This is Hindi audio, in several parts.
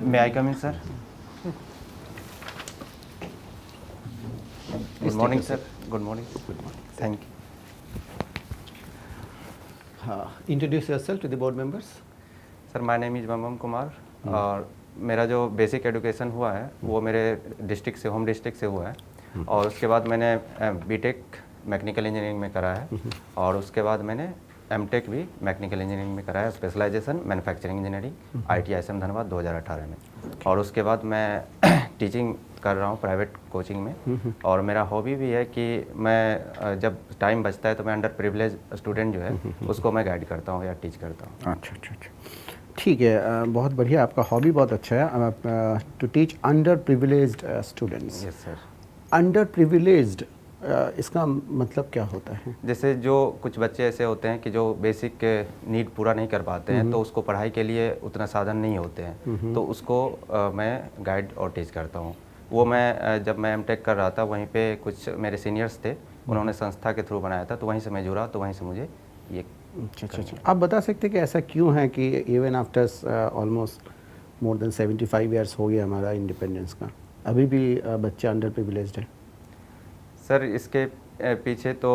May I come in, sir? Good morning, sir. Good morning. Good morning. Thank you. Introduce yourself to the board members. Sir my name is Bam Kumar और मेरा जो बेसिक एजुकेशन हुआ है वो मेरे डिस्ट्रिक्ट से, होम डिस्ट्रिक्ट से हुआ है। और उसके बाद मैंने बीटेक मैकेनिकल इंजीनियरिंग में करा है और उसके बाद मैंने एमटेक भी मैकेनिकल इंजीनियरिंग में करा है, specialization manufacturing engineering ITISM Dhanbad 2018 में। और उसके बाद मैं टीचिंग कर रहा हूँ प्राइवेट कोचिंग में। और मेरा हॉबी भी है कि मैं जब टाइम बचता है तो मैं अंडर प्रिविलेज स्टूडेंट जो है उसको मैं गाइड करता हूँ या टीच करता हूँ। अच्छा, ठीक है, बहुत बढ़िया। आपका हॉबी बहुत अच्छा है, to teach under privileged students. Yes sir. Under privileged इसका मतलब क्या होता है? जैसे जो कुछ बच्चे ऐसे होते हैं कि जो बेसिक नीड पूरा नहीं कर पाते हैं तो उसको पढ़ाई के लिए उतना साधन नहीं होते हैं, तो उसको मैं गाइड और टीच करता हूँ। वो मैं जब मैं एमटेक कर रहा था वहीं पे कुछ मेरे सीनियर्स थे, उन्होंने संस्था के थ्रू बनाया था, तो वहीं से मैं जुड़ा, तो वहीं से मुझे ये अच्छा। आप बता सकते हैं कि ऐसा क्यों है कि even after almost more than 75 years हो गया हमारा इंडिपेंडेंस का, अभी भी बच्चे अंडर प्रिविलेज्ड है? सर इसके पीछे तो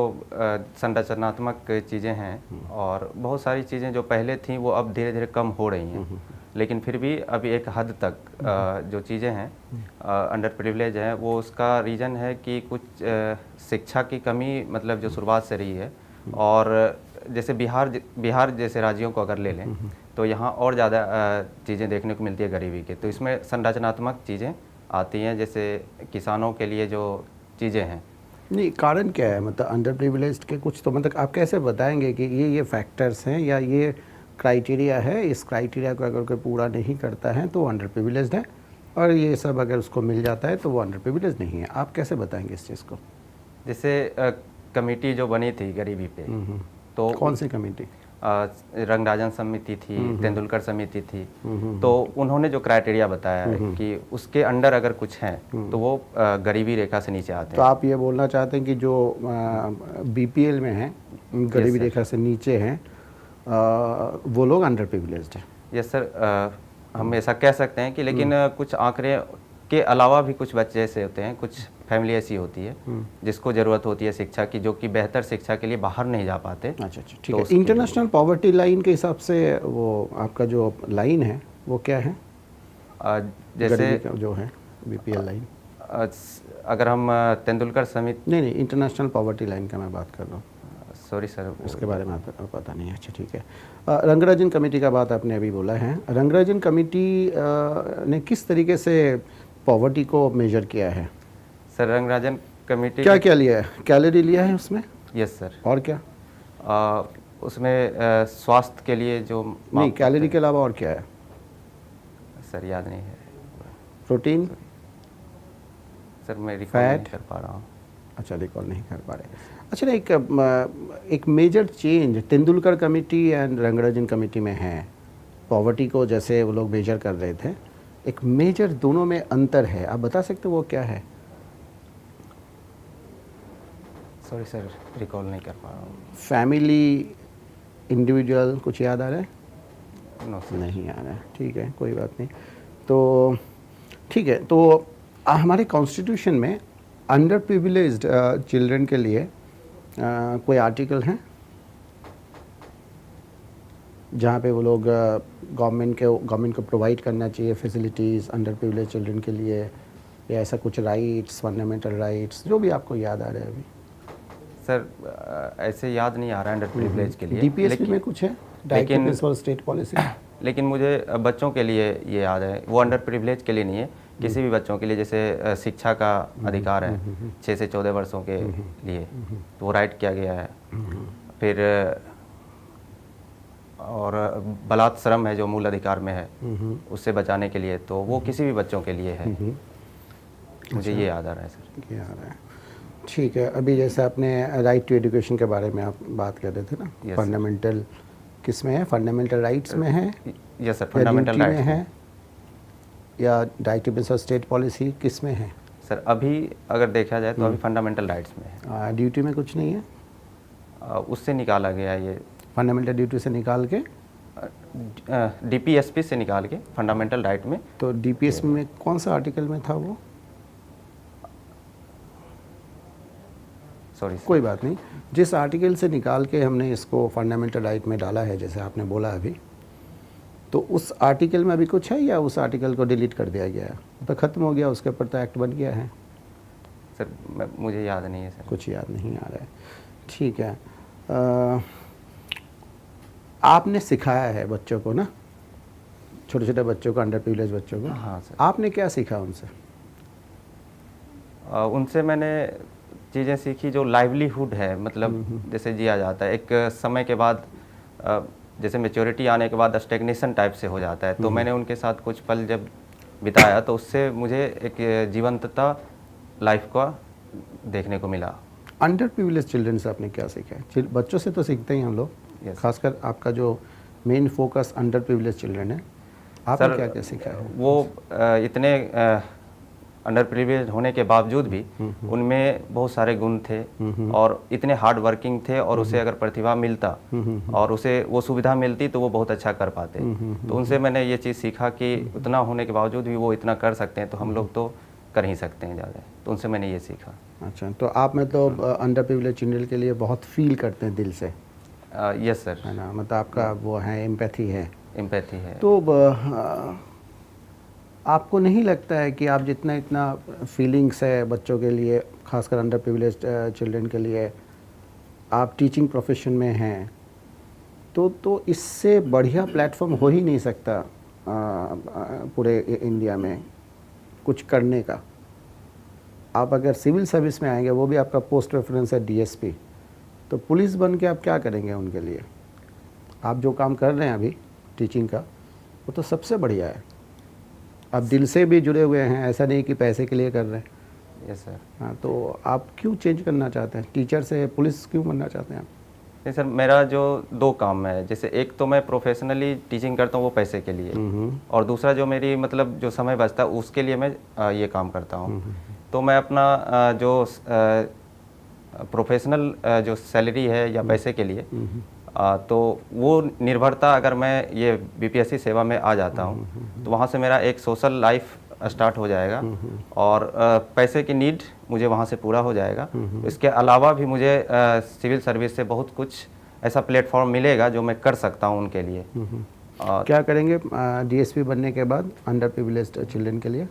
संरचनात्मक चीज़ें हैं और बहुत सारी चीज़ें जो पहले थीं वो अब धीरे धीरे कम हो रही हैं, लेकिन फिर भी अभी एक हद तक जो चीज़ें हैं अंडर प्रिविलेज हैं, वो उसका रीज़न है कि कुछ शिक्षा की कमी मतलब जो शुरुआत से रही है। और जैसे बिहार जैसे राज्यों को अगर ले लें तो यहाँ और ज़्यादा चीज़ें देखने को मिलती है गरीबी के, तो इसमें संरचनात्मक चीज़ें आती हैं, जैसे किसानों के लिए जो चीज़ें हैं। नहीं, कारण क्या है? मतलब अंडर प्रिविलेज्ड के कुछ तो मतलब आप कैसे बताएंगे कि ये फैक्टर्स हैं या ये क्राइटेरिया है, इस क्राइटेरिया को अगर कोई पूरा नहीं करता है तो वो अंडर प्रिविलेज्ड है, और ये सब अगर उसको मिल जाता है तो वो अंडर प्रिविलेज्ड नहीं है? आप कैसे बताएंगे इस चीज़ को? जैसे कमेटी जो बनी थी गरीबी पे, तो कौन सी कमेटी? रंगराजन समिति थी, तेंदुलकर समिति थी, तो उन्होंने जो क्राइटेरिया बताया है कि उसके अंडर अगर कुछ हैं तो वो गरीबी रेखा से नीचे आते हैं। तो आप ये बोलना चाहते हैं कि जो BPL में हैं, गरीबी रेखा से नीचे हैं, वो लोग अंडर प्रिविलेज्ड हैं? यस सर, हम ऐसा कह सकते हैं कि लेकिन कुछ आंकड़े के अलावा भी कुछ बच्चे ऐसे होते हैं, कुछ फैमिली ऐसी होती है जिसको ज़रूरत होती है शिक्षा की, जो कि बेहतर शिक्षा के लिए बाहर नहीं जा पाते। अच्छा, ठीक है। इंटरनेशनल पॉवर्टी लाइन के हिसाब से वो आपका जो लाइन है वो क्या है? जैसे जो है BPL लाइन, अगर हम तेंदुलकर समिति, नहीं, इंटरनेशनल पॉवर्टी लाइन का मैं बात कर रहा हूँ। सॉरी सर, उसके बारे में आपको पता नहीं है? अच्छा, ठीक है। रंगराजन कमेटी का बात आपने अभी बोला है। रंगराजन कमेटी ने किस तरीके से पॉवर्टी को मेजर किया है? सर रंगराजन कमेटी क्या लिया है? कैलोरी लिया है उसमें? Yes sir. और क्या? उसमें स्वास्थ्य के लिए जो नहीं, कैलोरी के अलावा और क्या है? सर याद नहीं है। प्रोटीन? सर मैं रिकॉल नहीं कर पा रहा हूँ। अच्छा, रिकॉल नहीं कर पा रहे। अच्छा, एक major change Tendulkar committee and Rangarajan committee में है। पॉवर्टी को जैसे वो लोग मेजर कर रहे थे, एक मेजर दोनों में अंतर है, आप बता सकते हो वो क्या है? सॉरी सर, रिकॉल नहीं कर पा रहा हूँ। फैमिली, इंडिविजुअल, कुछ याद आ रहा है? नो सर, नहीं आ रहा है। ठीक है, कोई बात नहीं। तो ठीक है, तो हमारे कॉन्स्टिट्यूशन में अंडर प्रिविलेज्ड चिल्ड्रन के लिए कोई आर्टिकल हैं जहाँ पे वो लोग गवर्नमेंट को प्रोवाइड करना चाहिए फैसिलिटीज़ अंडर प्रिविलेज चिल्ड्रन के लिए, या ऐसा कुछ राइट्स, फंडामेंटल राइट्स, जो भी आपको याद आ रहा है अभी? सर ऐसे याद नहीं आ रहा है अंडर प्रिविलेज के लिए। DPSP में कुछ है, डायरेक्टिव प्रिंसिपल स्टेट पॉलिसी? लेकिन मुझे बच्चों के लिए ये याद है, वो अंडर प्रिविलेज के लिए नहीं है, किसी भी बच्चों के लिए, जैसे शिक्षा का अधिकार है 6 से 14 वर्षों के लिए, तो वो राइट किया गया है। फिर और बलात्श्रम है जो मूल अधिकार में है, उससे बचाने के लिए, तो वो किसी भी बच्चों के लिए है। मुझे ये याद आ रहा है सर। ये आ रहा है, ठीक है। अभी जैसे आपने राइट टू एजुकेशन के बारे में आप बात कर रहे थे ना, फंडामेंटल किस में है? फंडामेंटल राइट्स में है? यस सर, फंडामेंटल राइट्स में है, या डायरेक्टिव प्रिंसिपल स्टेट पॉलिसी किस में है? सर अभी अगर देखा जाए तो अभी फंडामेंटल राइट्स में है। ड्यूटी में कुछ नहीं है? उससे निकाला गया ये फंडामेंटल ड्यूटी से निकाल के DPSP से निकाल के फंडामेंटल राइट में। तो DPS में कौन सा आर्टिकल में था वो? सॉरी कोई बात नहीं, जिस आर्टिकल से निकाल के हमने इसको फंडामेंटल राइट में डाला है, जैसे आपने बोला अभी, तो उस आर्टिकल में अभी कुछ है या उस आर्टिकल को डिलीट कर दिया गया है? तो ख़त्म हो गया, उसके ऊपर तो एक्ट बन गया है। सर, मुझे याद नहीं है सर। कुछ याद नहीं आ रहा है, ठीक है। आपने सिखाया है बच्चों को ना, छोटे छोटे बच्चों को, अंडर प्रिविलेज बच्चों को। हाँ सर। आपने क्या सीखा उनसे? उनसे मैंने चीज़ें सीखी जो लाइवलीहुड है, मतलब जैसे जिया जाता है एक समय के बाद, जैसे मेच्योरिटी आने के बाद स्टेग्नेशन टाइप से हो जाता है। तो मैंने उनके साथ कुछ पल जब बिताया तो उससे मुझे एक जीवंतता लाइफ का देखने को मिला। अंडर प्रिविलेज चिल्ड्रन से आपने क्या सीखा है? बच्चों से तो सीखते ही हम लोग, Yes. खासकर आपका जो main focus under privilege children है, आपने क्या क्या सीखा है? वो इतने अंडर प्रिविलेज होने के बावजूद भी उनमें बहुत सारे गुण थे और इतने हार्ड वर्किंग थे, और उसे अगर प्रतिभा मिलता और उसे वो सुविधा मिलती तो वो बहुत अच्छा कर पाते। तो उनसे मैंने ये चीज़ सीखा कि उतना होने के बावजूद भी वो इतना कर सकते हैं, तो हम लोग तो कर ही सकते हैं ज़्यादा। तो उनसे मैंने ये सीखा। अच्छा, तो आप मतलब अंडर प्रिविलेज चिल्ड्रन के लिए बहुत फील करते हैं दिल से, यस सर। है ना? मतलब आपका वो है, एम्पैथी है। एम्पैथी है। तो आपको नहीं लगता है कि आप जितना इतना फीलिंग्स है बच्चों के लिए, खासकर अंडर प्रिविलेज चिल्ड्रन के लिए, आप टीचिंग प्रोफेशन में हैं, तो इससे बढ़िया प्लेटफॉर्म हो ही नहीं सकता पूरे इंडिया में कुछ करने का। आप अगर सिविल सर्विस में आएंगे, वो भी आपका पोस्ट रेफरेंस है DSP, तो पुलिस बन के आप क्या करेंगे उनके लिए? आप जो काम कर रहे हैं अभी टीचिंग का, वो तो सबसे बढ़िया है। आप दिल से भी जुड़े हुए हैं, ऐसा नहीं कि पैसे के लिए कर रहे हैं। Yes sir. हाँ, तो आप क्यों चेंज करना चाहते हैं? टीचर से पुलिस क्यों बनना चाहते हैं आप? नहीं सर, मेरा जो दो काम है, जैसे एक तो मैं प्रोफेशनली टीचिंग करता हूँ वो पैसे के लिए, और दूसरा जो मेरी मतलब जो समय बचता है उसके लिए मैं ये काम करता हूँ। तो मैं अपना जो प्रोफेशनल जो सैलरी है या पैसे के लिए, तो वो निर्भरता अगर मैं ये BPSC सेवा में आ जाता हूँ तो वहाँ से मेरा एक सोशल लाइफ स्टार्ट हो जाएगा, और पैसे की नीड मुझे वहाँ से पूरा हो जाएगा। इसके अलावा भी मुझे सिविल सर्विस से बहुत कुछ ऐसा प्लेटफॉर्म मिलेगा जो मैं कर सकता हूँ उनके लिए। क्या करेंगे DSP बनने के बाद अंडर प्रिविलेज्ड चिल्ड्रन के लिए?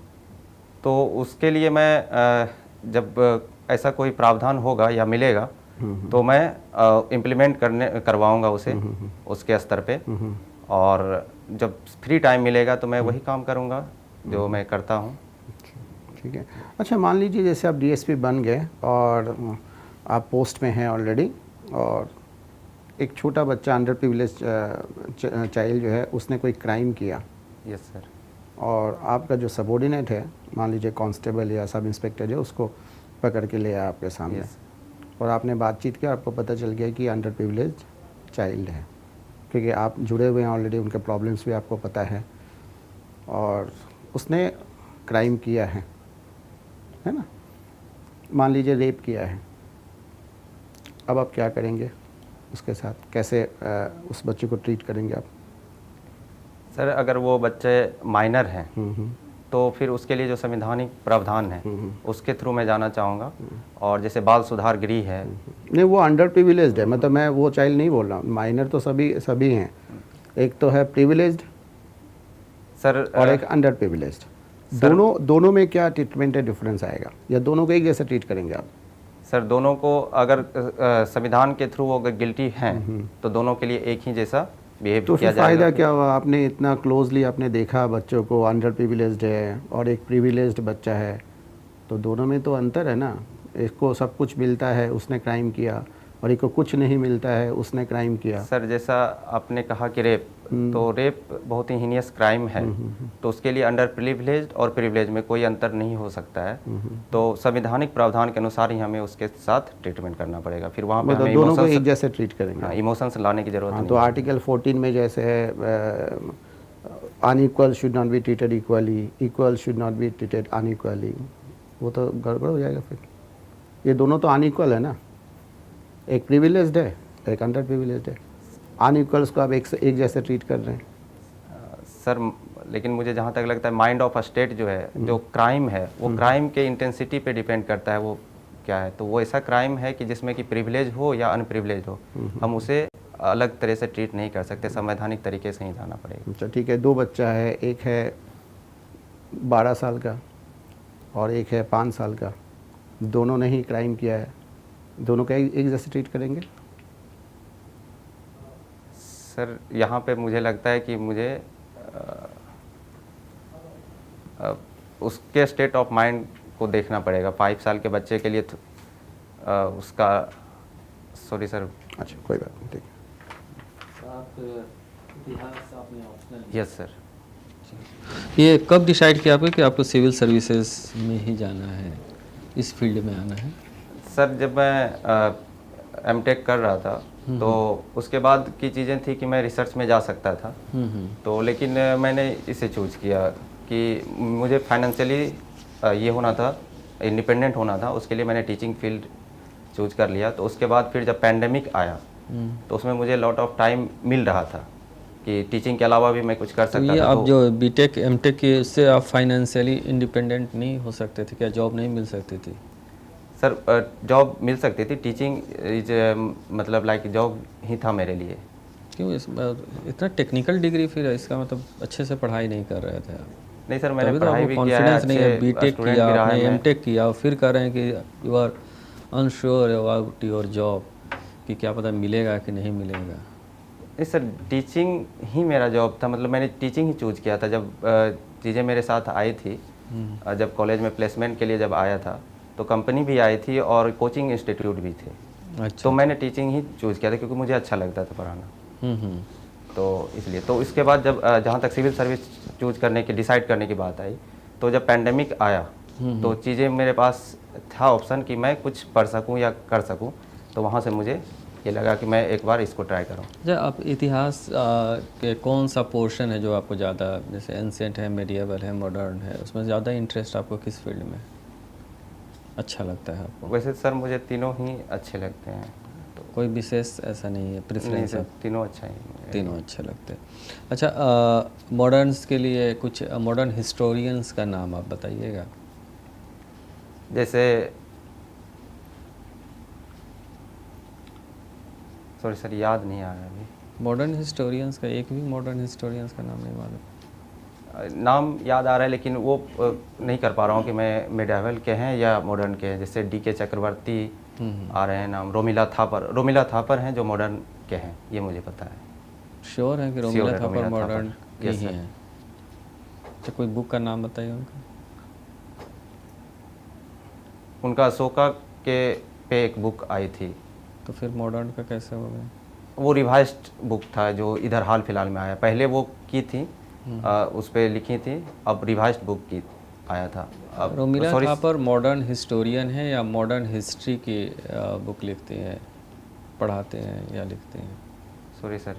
तो उसके लिए मैं जब ऐसा कोई प्रावधान होगा या मिलेगा तो मैं इम्प्लीमेंट करवाऊंगा उसे उसके स्तर पे, और जब फ्री टाइम मिलेगा तो मैं वही काम करूंगा जो मैं करता हूं। ठीक है। अच्छा, मान लीजिए जैसे आप DSP बन गए और आप पोस्ट में हैं ऑलरेडी, और एक छोटा बच्चा अंडर प्रिविलेज चाइल्ड जो है उसने कोई क्राइम किया। Yes sir. और आपका जो सबॉर्डिनेट है, मान लीजिए कांस्टेबल या सब इंस्पेक्टर जो, उसको पकड़ के ले आया आपके सामने, और आपने बातचीत की, आपको पता चल गया कि अंडर प्रिविलेज चाइल्ड है, क्योंकि आप जुड़े हुए हैं ऑलरेडी, उनके प्रॉब्लम्स भी आपको पता है, और उसने क्राइम किया है ना? मान लीजिए रेप किया है। अब आप क्या करेंगे उसके साथ? कैसे उस बच्चे को ट्रीट करेंगे आप? सर, अगर वो बच्चे माइनर हैं तो फिर उसके लिए जो संवैधानिक प्रावधान है उसके थ्रू मैं जाना चाहूँगा, और जैसे बाल सुधार गृह है। नहीं, वो अंडर प्रिविलेज्ड है, मतलब मैं वो चाइल्ड नहीं बोल रहा हूँ, माइनर तो सभी हैं। एक तो है प्रिविलेज्ड सर और एक अंडर प्रिविलेज्ड। दोनों में क्या ट्रीटमेंट है, डिफरेंस आएगा, या दोनों को एक जैसे ट्रीट करेंगे आप? सर, दोनों को अगर संविधान के थ्रू अगर गिल्टी हैं तो दोनों के लिए एक ही जैसा बिहेव तो किया फिर जाएगा। फ़ायदा क्या हुआ? आपने इतना क्लोजली आपने देखा बच्चों को, अंडर प्रिविलेज्ड है और एक प्रिविलेज्ड बच्चा है, तो दोनों में तो अंतर है ना। इसको सब कुछ मिलता है, उसने क्राइम किया, और एक को कुछ नहीं मिलता है, उसने क्राइम किया। सर, जैसा आपने कहा कि रेप, तो रेप बहुत ही हीनियस क्राइम है, तो उसके लिए अंडर प्रिविलेज्ड और प्रिविलेज में कोई अंतर नहीं हो सकता है। तो संवैधानिक प्रावधान के अनुसार ही हमें उसके साथ ट्रीटमेंट करना पड़ेगा। फिर वहाँ पे हमें दोनों को एक जैसे ट्रीट करेंगे। इमोशंस लाने की जरूरत नहीं। तो आर्टिकल 14 में जैसे है, unequal should not be treated equally, equal should not be treated unequally, वो तो गड़बड़ हो जाएगा फिर। ये दोनों तो अनइक्वल है ना, एक प्रिविलेज्ड है, एक अंडर प्रिविलेज्ड है। अनइक्वल्स को आप एक जैसे ट्रीट कर रहे हैं? सर लेकिन मुझे जहाँ तक लगता है माइंड ऑफ स्टेट जो है, जो क्राइम है वो क्राइम के इंटेंसिटी पे डिपेंड करता है वो क्या है। तो वो ऐसा क्राइम है कि जिसमें कि प्रिविलेज हो या अनप्रिविलेज हो, हम उसे अलग तरह से ट्रीट नहीं कर सकते, संवैधानिक तरीके से ही जाना पड़ेगा। अच्छा ठीक है, 2 बच्चा है, एक है 12 साल का और एक है 5 साल का, दोनों ने ही क्राइम किया है, दोनों का एक जैसे ट्रीट करेंगे? सर यहाँ पे मुझे लगता है कि मुझे उसके स्टेट ऑफ माइंड को देखना पड़ेगा। 5 साल के बच्चे के लिए उसका सॉरी सर। अच्छा कोई बात नहीं, ठीक है। आप इतिहास आपने ऑप्शनल यस सर। ये कब डिसाइड किया आपने कि आपको सिविल सर्विसेज में ही जाना है, इस फील्ड में आना है? सर जब मैं एमटेक कर रहा था तो उसके बाद की चीज़ें थी कि मैं रिसर्च में जा सकता था, तो लेकिन मैंने इसे चूज किया कि मुझे फाइनेंशियली ये होना था, इंडिपेंडेंट होना था। उसके लिए मैंने टीचिंग फील्ड चूज कर लिया। तो उसके बाद फिर जब पैंडेमिक आया तो उसमें मुझे लॉट ऑफ टाइम मिल रहा था कि टीचिंग के अलावा भी मैं कुछ कर तो सकता ये था। आप जो बीटेक एमटेक के उससे आप फाइनेंशियली इंडिपेंडेंट नहीं हो सकते थे क्या? जॉब नहीं मिल सकती थी? सर जॉब मिल सकती थी, टीचिंग इज मतलब लाइक जॉब ही था मेरे लिए। क्यों इतना टेक्निकल डिग्री, फिर इसका मतलब अच्छे से पढ़ाई नहीं कर रहे थे आप? नहीं सर, मैंने तभी तो पढ़ाई आपको भी किया है, कॉन्फिडेंस नहीं है। अच्छे बीटेक स्टूडेंट किया भी रहा आपने, है मैं। एमटेक किया और फिर कह रहे हैं कि you are unsure about your job, कि क्या पता मिलेगा कि नहीं मिलेगा। नहीं सर, टीचिंग ही मेरा जॉब था, मतलब मैंने टीचिंग ही चूज किया था। जब चीज़ें मेरे साथ आई थी, जब कॉलेज में प्लेसमेंट के लिए जब आया था तो कंपनी भी आई थी और कोचिंग इंस्टीट्यूट भी थे। अच्छा। तो मैंने टीचिंग ही चूज़ किया था क्योंकि मुझे अच्छा लगता था पढ़ाना। तो इसलिए तो इसके बाद जब जहाँ तक सिविल सर्विस चूज करने की डिसाइड करने की बात आई, तो जब पैंडेमिक आया तो चीज़ें मेरे पास था ऑप्शन कि मैं कुछ पढ़ सकूं या कर सकूं, तो वहाँ से मुझे ये लगा कि मैं एक बार इसको ट्राई करूं। अच्छा, आप इतिहास के कौन सा पोर्शन है जो आपको ज़्यादा, जैसे एंशिएंट है, मेडिएवल है, मॉडर्न है, उसमें ज़्यादा इंटरेस्ट आपको किस फील्ड में अच्छा लगता है आपको? वैसे सर मुझे तीनों ही अच्छे लगते हैं। तो कोई विशेष ऐसा नहीं है नहीं प्रेफरेंस? सर, तीनों अच्छा ही। तीनों अच्छे लगते हैं। अच्छा, मॉडर्न्स के लिए कुछ मॉडर्न हिस्टोरियंस का नाम आप बताइएगा। जैसे सॉरी सर, याद नहीं आ रहा अभी। मॉडर्न हिस्टोरियंस का एक भी मॉडर्न हिस्टोरियंस का नाम नहीं मालूम? नाम याद आ रहा है लेकिन वो नहीं कर पा रहा हूँ कि मैं मिडावल के हैं या मॉडर्न के हैं। जैसे डीके चक्रवर्ती आ रहे हैं नाम, रोमिला थापर हैं जो मॉडर्न के हैं, ये मुझे पता है। श्योर है कि Sure रोमिला है, थापर रोमिला मॉडर्न थापर। के Yes, ही sir. हैं? अच्छा, कोई बुक का नाम बताइए उनका। उनका अशोका के पे एक बुक आई थी। तो फिर मॉडर्न का कैसे हो गया? वो रिवाइज्ड बुक था जो इधर हाल फिलहाल में आया। पहले वो की थी, उस पर लिखी थी, अब रिवाइज्ड बुक की आया था। अब Romila sorry, Thapar modern historian है या मॉडर्न हिस्ट्री की बुक लिखते हैं, पढ़ाते हैं या लिखते हैं? सॉरी सर,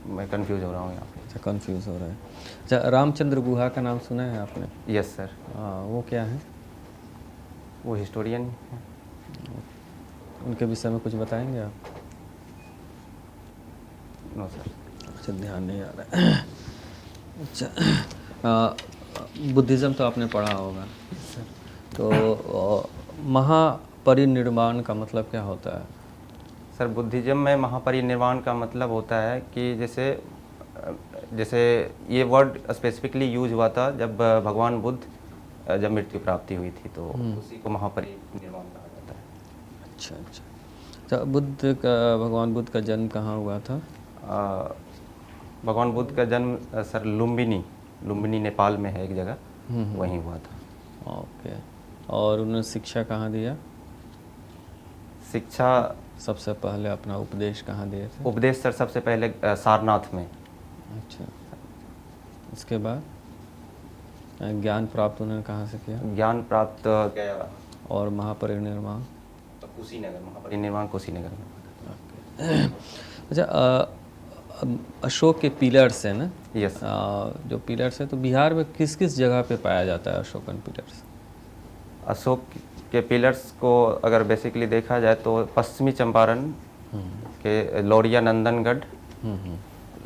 मैं कंफ्यूज हो रहा हूँ यहाँ पे। अच्छा, कंफ्यूज हो रहा है। अच्छा, रामचंद्र गुहा का नाम सुना है आपने? यस सर, वो क्या है? वो हिस्टोरियन हैं। उनके विषय में कुछ बताएंगे आप? No sir. अच्छा, ध्यान नहीं आ रहा है। अच्छा, बुद्धिज़्म तो आपने पढ़ा होगा। तो महापरिनिर्वाण का मतलब क्या होता है? सर बुद्धिज़्म में महापरिनिर्वाण का मतलब होता है कि जैसे ये वर्ड स्पेसिफिकली यूज हुआ था जब भगवान बुद्ध जब मृत्यु प्राप्ति हुई थी, तो उसी को महापरिनिर्वाण कहा जाता है। अच्छा अच्छा। तो भगवान बुद्ध का जन्म कहाँ हुआ था? भगवान बुद्ध का जन्म सर लुम्बिनी नेपाल में है एक जगह, वहीं हुआ था। ओके। और उन्होंने शिक्षा कहाँ दिया? शिक्षा सबसे पहले अपना उपदेश कहाँ दिए थे? उपदेश सर सबसे पहले सारनाथ में। अच्छा। उसके बाद ज्ञान प्राप्त उन्होंने कहाँ से किया? ज्ञान प्राप्त गया और महापरिनिर्वाण? महापरिनिर्वाण कुशीनगर में। अच्छा, अशोक के पिलर्स है ना? यस। जो पिलर्स है, तो बिहार में किस किस जगह पे पाया जाता है अशोकन पिलर्स? अशोक के पिलर्स को अगर बेसिकली देखा जाए तो पश्चिमी चंपारण इसके लौरिया नंदनगढ़,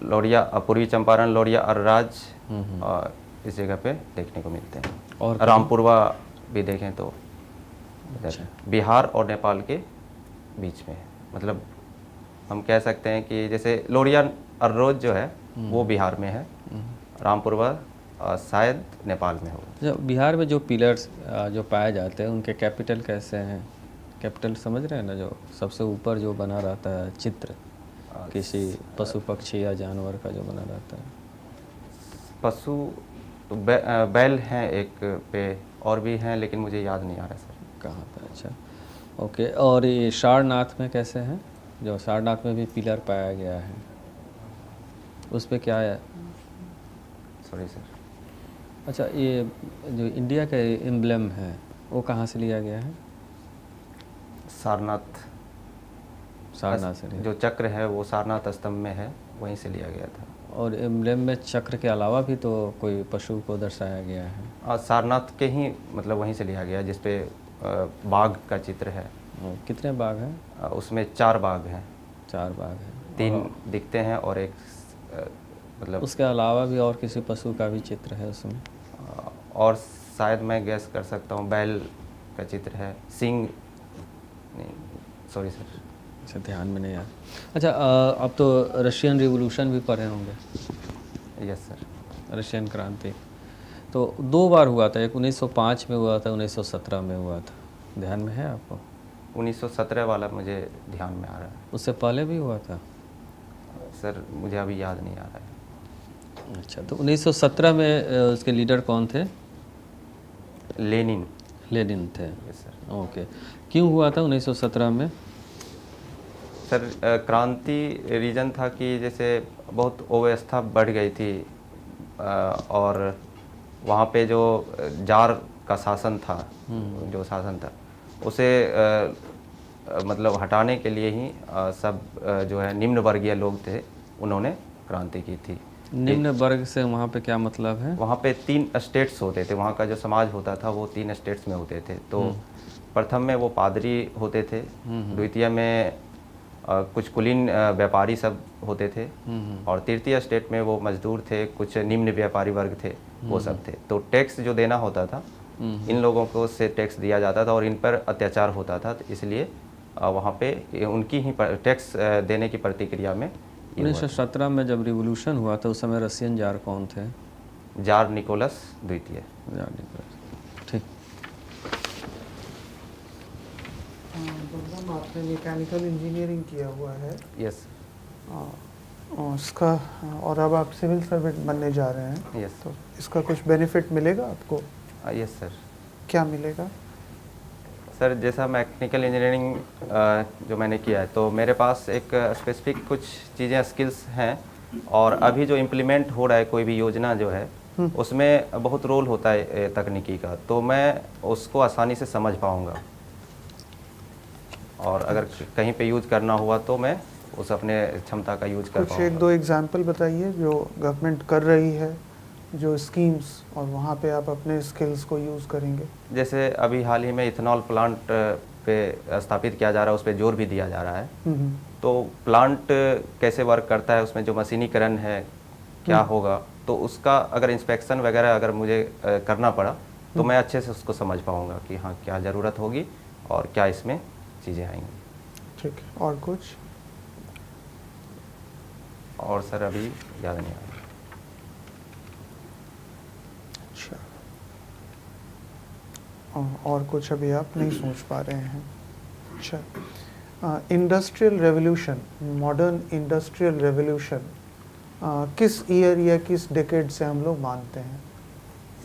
लौरिया पूर्वी चंपारण, लौरिया अरराज और इस जगह पे देखने को मिलते हैं। और रामपुरवा भी देखें तो इधर बिहार और नेपाल के बीच में है। मतलब हम कह सकते हैं कि जैसे लौरिया अररोज जो है वो बिहार में है, रामपुरवा शायद नेपाल में हो। जो बिहार में जो पिलर्स जो पाए जाते हैं उनके कैपिटल कैसे हैं? कैपिटल समझ रहे हैं ना, जो सबसे ऊपर जो बना रहता है चित्र किसी पशु पक्षी या जानवर का जो बना रहता है। पशु तो बैल हैं एक पे, और भी हैं लेकिन मुझे याद नहीं आ रहा सर कहाँ पे। अच्छा, ओके। और ये सारनाथ में कैसे हैं? जो सारनाथ में भी पिलर पाया गया है, उस पे क्या है? Sorry sir. अच्छा, ये जो इंडिया का एम्ब्लम है वो कहाँ से लिया गया है? सारनाथ से लिया। जो चक्र है वो सारनाथ स्तंभ में है, वहीं से लिया गया था। और एम्ब्लम में चक्र के अलावा भी तो कोई पशु को दर्शाया गया है। सारनाथ के ही मतलब वहीं से लिया गया, जिसपे बाघ का चित्र है। कितने बाघ हैं? उसमें 4 बाघ हैं। 4 बाघ हैं। 3 दिखते हैं और एक मतलब उसके अलावा भी और किसी पशु का भी चित्र है उसमें? और शायद मैं गैस कर सकता हूँ बैल का चित्र है, सिंह नहीं, सॉरी सर। अच्छा, ध्यान में नहीं आया। अच्छा, अब तो रशियन रिवोल्यूशन भी पढ़े होंगे। Yes sir. रशियन क्रांति तो 2 बार हुआ था, एक 1905 में हुआ था, 1917 में हुआ था। ध्यान में है आपको? 1917 वाला मुझे ध्यान में आ रहा है। उससे पहले भी हुआ था सर, मुझे अभी याद नहीं आ रहा है। अच्छा, तो 1917 में उसके लीडर कौन थे? लेनिन। लेनिन थे। Yes sir. ओके। क्यों हुआ था 1917 में? सर, क्रांति रीजन था कि जैसे बहुत अव्यवस्था बढ़ गई थी और वहाँ पे जो जार का शासन था, जो शासन था उसे मतलब हटाने के लिए ही सब जो है निम्न वर्गीय लोग थे, उन्होंने क्रांति की थी। निम्न वर्ग से वहाँ पे क्या मतलब है? वहाँ पे 3 स्टेट्स होते थे, वहाँ का जो समाज होता था वो 3 स्टेट्स में होते थे। तो प्रथम में वो पादरी होते थे, द्वितीय में कुछ कुलीन व्यापारी सब होते थे, और तृतीय स्टेट में वो मजदूर थे, कुछ निम्न व्यापारी वर्ग थे, वो सब थे। तो टैक्स जो देना होता था, इन लोगों को से टैक्स दिया जाता था और इन पर अत्याचार होता था, तो इसलिए वहाँ पे उनकी ही टैक्स देने की प्रतिक्रिया में 1917 में जब रिवोल्यूशन हुआ था उस समय रशियन जार कौन थे? जार निकोलस द्वितीय। Tsar Nicholas. ठीक। आपने मैकेनिकल इंजीनियरिंग किया हुआ है। यस। उसका और अब आप सिविल सर्वेंट बनने जा रहे हैं। यस। तो इसका कुछ बेनिफिट मिलेगा आपको? Yes sir. क्या मिलेगा? सर, जैसा मैकेनिकल इंजीनियरिंग जो मैंने किया है, तो मेरे पास एक स्पेसिफिक कुछ चीज़ें स्किल्स हैं, और अभी जो इम्प्लीमेंट हो रहा है कोई भी योजना जो है उसमें बहुत रोल होता है तकनीकी का, तो मैं उसको आसानी से समझ पाऊँगा, और अगर कहीं पे यूज करना हुआ तो मैं उस अपने क्षमता का यूज कर कुछ पाऊँगा। 1-2 एग्जांपल बताइए जो गवर्नमेंट कर रही है, जो स्कीम्स, और वहाँ पे आप अपने स्किल्स को यूज़ करेंगे। जैसे अभी हाल ही में इथेनॉल प्लांट पे स्थापित किया जा रहा है, उस पर जोर भी दिया जा रहा है। तो प्लांट कैसे वर्क करता है, उसमें जो मशीनीकरण है क्या होगा, तो उसका अगर इंस्पेक्शन वगैरह अगर मुझे करना पड़ा तो मैं अच्छे से उसको समझ पाऊँगा कि हाँ क्या ज़रूरत होगी और क्या इसमें चीज़ें आएंगी। ठीक है, और कुछ? और सर अभी याद नहीं आ रहा। अच्छा, और कुछ अभी आप नहीं सोच पा रहे हैं? अच्छा, industrial revolution, modern industrial revolution किस ईयर या किस डेकेड से हम लोग मानते हैं?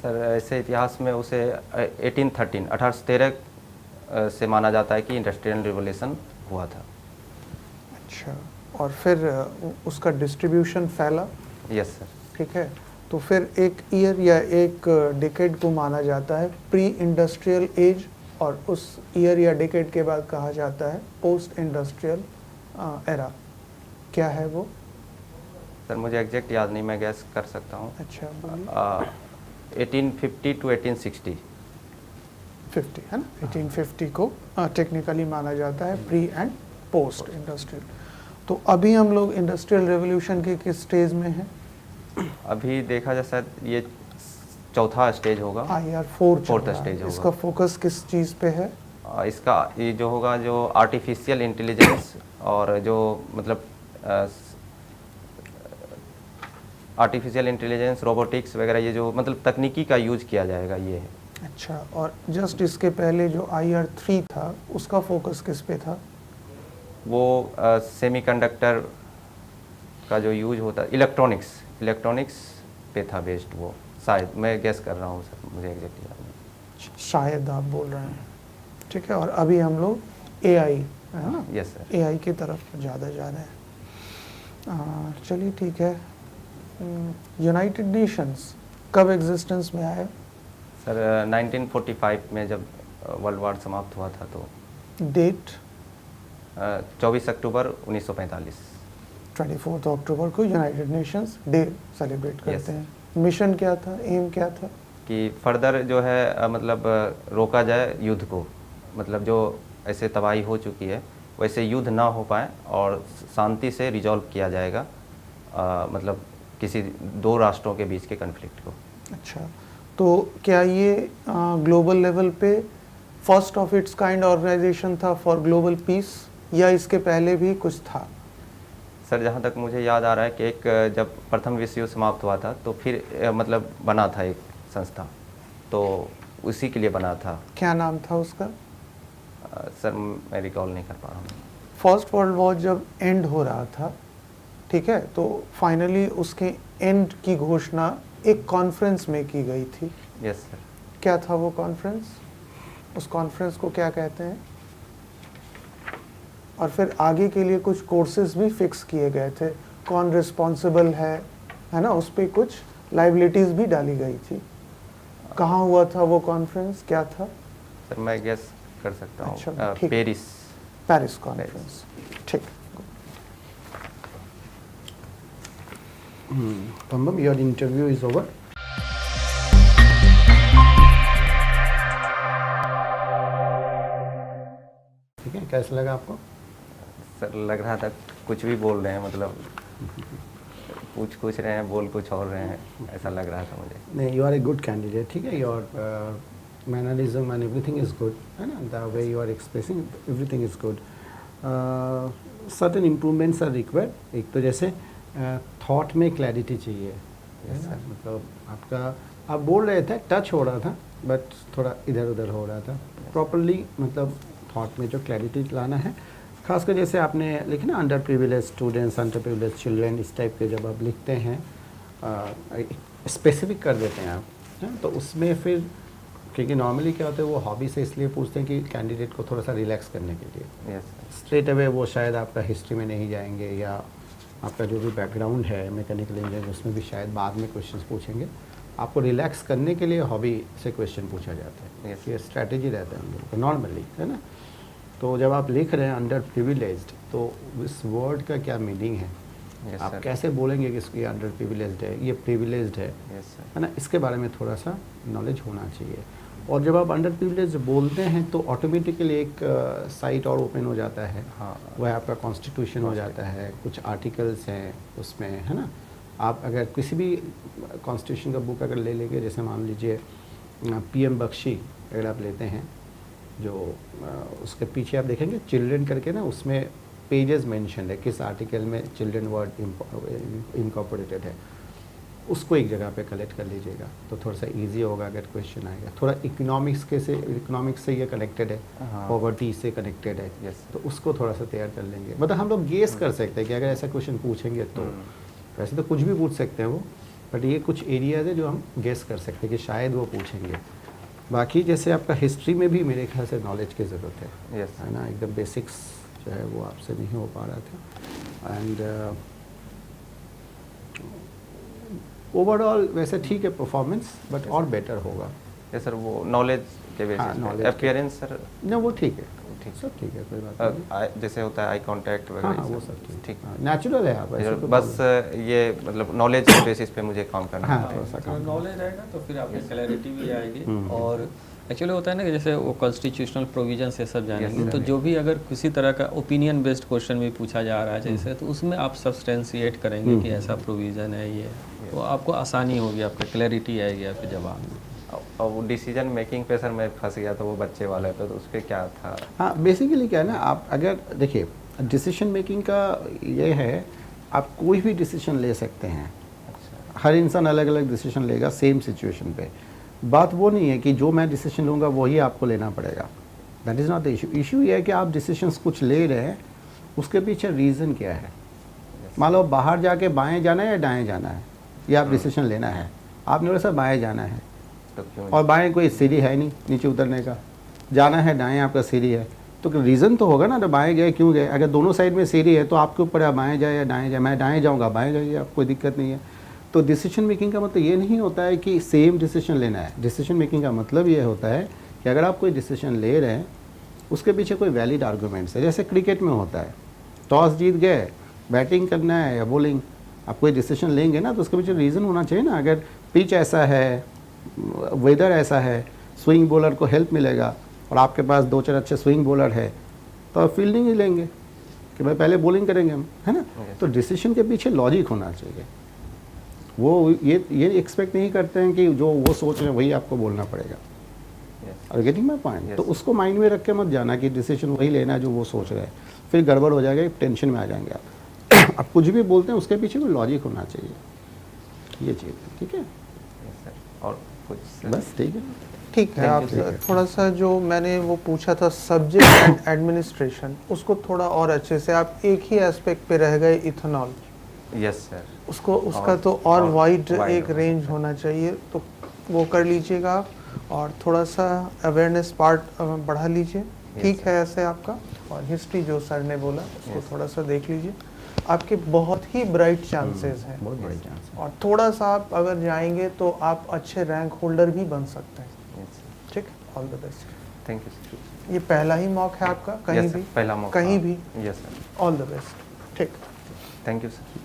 सर, ऐसे इतिहास में उसे 1813 से माना जाता है कि इंडस्ट्रियल रिवोल्यूशन हुआ था। अच्छा, और फिर उसका डिस्ट्रीब्यूशन फैला? Yes sir. ठीक है, तो फिर एक ईयर या एक डेकेड को माना जाता है प्री इंडस्ट्रियल एज, और उस ईयर या डेकेड के बाद कहा जाता है पोस्ट इंडस्ट्रियल एरा। क्या है वो? सर, मुझे एग्जैक्ट याद नहीं, मैं गैस कर सकता हूँ। अच्छा, 1850 to 1860। 50 है ना? 1850 को टेक्निकली माना जाता है प्री एंड पोस्ट इंडस्ट्रियल। तो अभी हम लोग इंडस्ट्रियल रेवोल्यूशन के किस स्टेज में हैं? अभी देखा जाए शायद ये चौथा स्टेज होगा। IR 4 फोर्थ स्टेज होगा। इसका फोकस किस चीज़ पे है? इसका ये जो होगा जो आर्टिफिशियल इंटेलिजेंस और जो मतलब आर्टिफिशियल इंटेलिजेंस, रोबोटिक्स वगैरह, ये जो मतलब तकनीकी का यूज किया जाएगा ये है। अच्छा, और जस्ट इसके पहले जो IR 3 था उसका फोकस किस पे था? वो सेमीकंडक्टर का जो यूज होता है, इलेक्ट्रॉनिक्स पे था बेस्ड वो, शायद मैं गेस कर रहा हूँ सर, मुझे एग्जैक्टली याद नहीं। शायद आप बोल रहे हैं, ठीक है। और अभी हम लोग AI, है ना? Yes sir. AI की तरफ ज़्यादा जा रहे हैं। चलिए ठीक है। यूनाइटेड नेशंस कब एग्जिस्टेंस में आया? सर 1945 में जब वर्ल्ड वार समाप्त हुआ था, तो डेट 24 अक्टूबर 1945। 24 अक्टूबर को यूनाइटेड नेशंस डे सेलिब्रेट करते Yes. हैं। मिशन क्या था, एम क्या था? कि फर्दर जो है मतलब रोका जाए युद्ध को, मतलब जो ऐसे तबाही हो चुकी है वैसे युद्ध ना हो पाए और शांति से रिजॉल्व किया जाएगा, मतलब किसी दो राष्ट्रों के बीच के कन्फ्लिक्ट को। अच्छा, तो क्या ये ग्लोबल लेवल पे first of its kind organisation था फॉर ग्लोबल पीस, या इसके पहले भी कुछ था? सर जहाँ तक मुझे याद आ रहा है कि एक जब प्रथम विश्व युद्ध समाप्त हुआ था तो फिर मतलब बना था एक संस्था, तो उसी के लिए बना था। क्या नाम था उसका? सर मैं रिकॉल नहीं कर पा रहा हूँ। फर्स्ट वर्ल्ड वॉर जब एंड हो रहा था, ठीक है, तो फाइनली उसके एंड की घोषणा एक कॉन्फ्रेंस में की गई थी। Yes sir. क्या था वो कॉन्फ्रेंस? उस कॉन्फ्रेंस को क्या कहते हैं? और फिर आगे के लिए कुछ कोर्सेज भी फिक्स किए गए थे, कौन रिस्पॉन्सिबल है ना, उस पर कुछ लाइबिलिटीज भी डाली गई थी। कहाँ हुआ था वो कॉन्फ्रेंस, क्या था? सर मैं गेस कर सकता हूँ। अच्छा, ठीक। पेरिस कॉन्फ्रेंस, ठीक। Pambam, your interview is over. ठीक है, कैसा लगा आपको? सर लग रहा था कुछ भी बोल रहे हैं, मतलब पूछ कुछ रहे हैं, बोल कुछ और रहे हैं, ऐसा लग रहा था मुझे। नहीं, you are a good candidate, ठीक है। Your mannerism and everything is good, है ना। The way you are expressing everything is good. Certain improvements are required. एक तो जैसे थॉट में क्लैरिटी चाहिए, है ना। मतलब आपका, आप बोल रहे थे टच हो रहा था बट थोड़ा इधर उधर हो रहा था। प्रॉपरली मतलब थॉट में जो क्लैरिटी लाना है, खासकर जैसे आपने लिखा ना under privilege students, under privilege children, इस टाइप के जब आप लिखते हैं, स्पेसिफिक कर देते हैं आप, है, तो उसमें फिर, क्योंकि नॉर्मली क्या होता है वो हॉबी से इसलिए पूछते हैं कि कैंडिडेट को थोड़ा सा रिलैक्स करने के लिए। Yes sir. स्ट्रेट अवे वो शायद आपका हिस्ट्री में नहीं जाएंगे, या आपका जो भी बैकग्राउंड है मैकेनिकल इंजीनियर, उसमें भी शायद बाद में क्वेश्चंस पूछेंगे। आपको रिलैक्स करने के लिए हॉबी से क्वेश्चन पूछा जाता है। Yes. ये स्ट्रैटेजी रहता है हम लोग को नॉर्मली, है ना। तो जब आप लिख रहे हैं अंडर प्रिविलेज्ड, तो इस वर्ड का क्या मीनिंग है, Yes, आप sir. कैसे बोलेंगे कि इसकी अंडर प्रिविलेज्ड है, ये प्रिविलेज्ड है, यस सर। है ना। इसके बारे में थोड़ा सा नॉलेज होना चाहिए। और जब आप अंडर प्रिविलेज बोलते हैं तो ऑटोमेटिकली एक साइट और ओपन हो जाता है। हाँ। वह आपका कॉन्स्टिट्यूशन हो जाता है, कुछ आर्टिकल्स हैं उसमें, है ना। आप अगर किसी भी कॉन्स्टिट्यूशन का बुक अगर ले लेंगे, जैसे मान लीजिए PM बख्शी अगर आप लेते हैं, जो उसके पीछे आप देखेंगे चिल्ड्रन करके ना, उसमें पेजेस मेंशन है किस आर्टिकल में चिल्ड्रन वर्ड इनकॉर्पोरेटेड है, उसको एक जगह पे कलेक्ट कर लीजिएगा तो थोड़ा सा इजी होगा अगर क्वेश्चन आएगा। थोड़ा इकोनॉमिक्स से ये कनेक्टेड है, हाँ। पॉवर्टी से कनेक्टेड है, Yes. तो उसको थोड़ा सा तैयार कर लेंगे। मतलब हम लोग गेस कर सकते हैं कि अगर ऐसा क्वेश्चन पूछेंगे तो, वैसे तो कुछ भी पूछ सकते हैं वो, बट ये कुछ एरियाज है जो हम गेस कर सकते हैं कि शायद वो पूछेंगे। बाकी जैसे आपका हिस्ट्री में भी मेरे ख्याल से नॉलेज की ज़रूरत है, यस है ना। एकदम बेसिक्स जो है वो आपसे नहीं हो पा रहा था। एंड ओवरऑल वैसे ठीक है परफॉर्मेंस, बट और बेटर होगा। Yes sir. वो नॉलेज के हाँ, बेसिस knowledge पे, के- अपीयरेंस सर ना वो ठीक है, ठीक। सब ठीक है, कोई बात नहीं। जैसे होता है आई कांटेक्ट हाँ वगैरह, हाँ, ये वो सब ठीक, ठीक। नेचुरल है आप ऐसे तो बस ये मतलब नॉलेज के बेसिस पे मुझे काम करना हाँ, है। थोड़ा सा काम नॉलेज रहेगा तो फिर आपकी क्लैरिटी भी आएगी। हम्म। और एक्चुअली होता है ना कि जैसे वो कॉन्स्टिट्यूशनल प्रोविजन से सब जानेंगे, तो जो भी अगर किसी तरह का ओपिनियन बेस्ड क्वेश्चन भी पूछा जा रहा है जैसे, तो उसमें आप सब्सटेंशिएट करेंगे कि ऐसा प्रोविज़न है ये, तो आपको आसानी होगी, आपका क्लैरिटी आएगी आपके जवाब में। और वो डिसीजन मेकिंग पे सर मैं फंस गया, तो वो बच्चे वाले पे, तो उस पर क्या था? हाँ, बेसिकली क्या है ना, आप अगर देखिए डिसीजन मेकिंग का ये है, आप कोई भी डिसीजन ले सकते हैं। हर इंसान अलग अलग डिसीजन लेगा सेम सिचुएशन पे। बात वो नहीं है कि जो मैं डिसीजन लूँगा वही आपको लेना पड़ेगा, that is not the issue. Issue ये है कि आप डिसीजंस कुछ ले रहे हैं, उसके पीछे रीज़न क्या है। मान लो बाहर जाके बाएं जाना है या दाएं जाना है, ये आप डिसीजन लेना है। आपने बोला सर बाएं जाना है, तो क्यों? और बाएं कोई सीढ़ी है नहीं नीचे उतरने का, जाना है दाएं आपका सीढ़ी है, तो रीज़न तो होगा ना, तो बाएं गए क्यों गए। अगर दोनों साइड में सीढ़ी है तो आपके ऊपर है बाएं जाए या दाएं जाए। मैं दाएं जाऊँगा, बाएं जाइए, आप कोई दिक्कत नहीं है। तो डिसीजन मेकिंग का मतलब ये नहीं होता है कि सेम डिसीजन लेना है। डिसीजन मेकिंग का मतलब ये होता है कि अगर आप कोई डिसीजन ले रहे हैं, उसके पीछे कोई वैलिड आर्गूमेंट्स है। जैसे क्रिकेट में होता है, टॉस जीत गए, बैटिंग करना है या बॉलिंग, आप कोई डिसीजन लेंगे ना, तो उसके पीछे रीज़न होना चाहिए ना। अगर पिच ऐसा है, वेदर ऐसा है, स्विंग बॉलर को हेल्प मिलेगा और आपके पास 2-4 अच्छे स्विंग बॉलर है, तो आप फील्डिंग ही लेंगे कि भाई पहले बॉलिंग करेंगे हम, है ना। तो डिसीजन के पीछे लॉजिक होना चाहिए। वो ये एक्सपेक्ट नहीं करते हैं कि जो वो सोच रहे हैं वही आपको बोलना पड़ेगा। और गेटिंग माय पॉइंट। तो उसको माइंड में रख के मत जाना कि डिसीजन वही लेना है जो वो सोच रहे हैं, फिर गड़बड़ हो जाएगा, टेंशन में आ जाएंगे आप। आप कुछ भी बोलते हैं उसके पीछे कोई लॉजिक होना चाहिए, ये चीज़, ठीक है। और कुछ बस ठीक है। ठीक है। आप थोड़ा सा जो मैंने वो पूछा था सब्जेक्ट एंड एडमिनिस्ट्रेशन, उसको थोड़ा और अच्छे से, आप एक ही एस्पेक्ट पे रह गए, इथेनॉल। Yes sir. उसको उसका तो और वाइड एक रेंज होना चाहिए, तो वो कर लीजिएगा आप, और थोड़ा सा अवेयरनेस पार्ट बढ़ा लीजिए। ठीक है ऐसे आपका, और हिस्ट्री जो सर ने बोला उसको थोड़ा सा देख लीजिए। आपके बहुत ही ब्राइट चांसेस हैं, बहुत बड़ी चांस है। और थोड़ा सा आप अगर जाएंगे तो आप अच्छे रैंक होल्डर भी बन सकते हैं। ठीक, all the best. Thank you sir. ये पहला ही मॉक है आपका, कहीं Yes, sir. भी पहला मौका। कहीं भी, yes sir. All the best. ठीक, थैंक यू सर।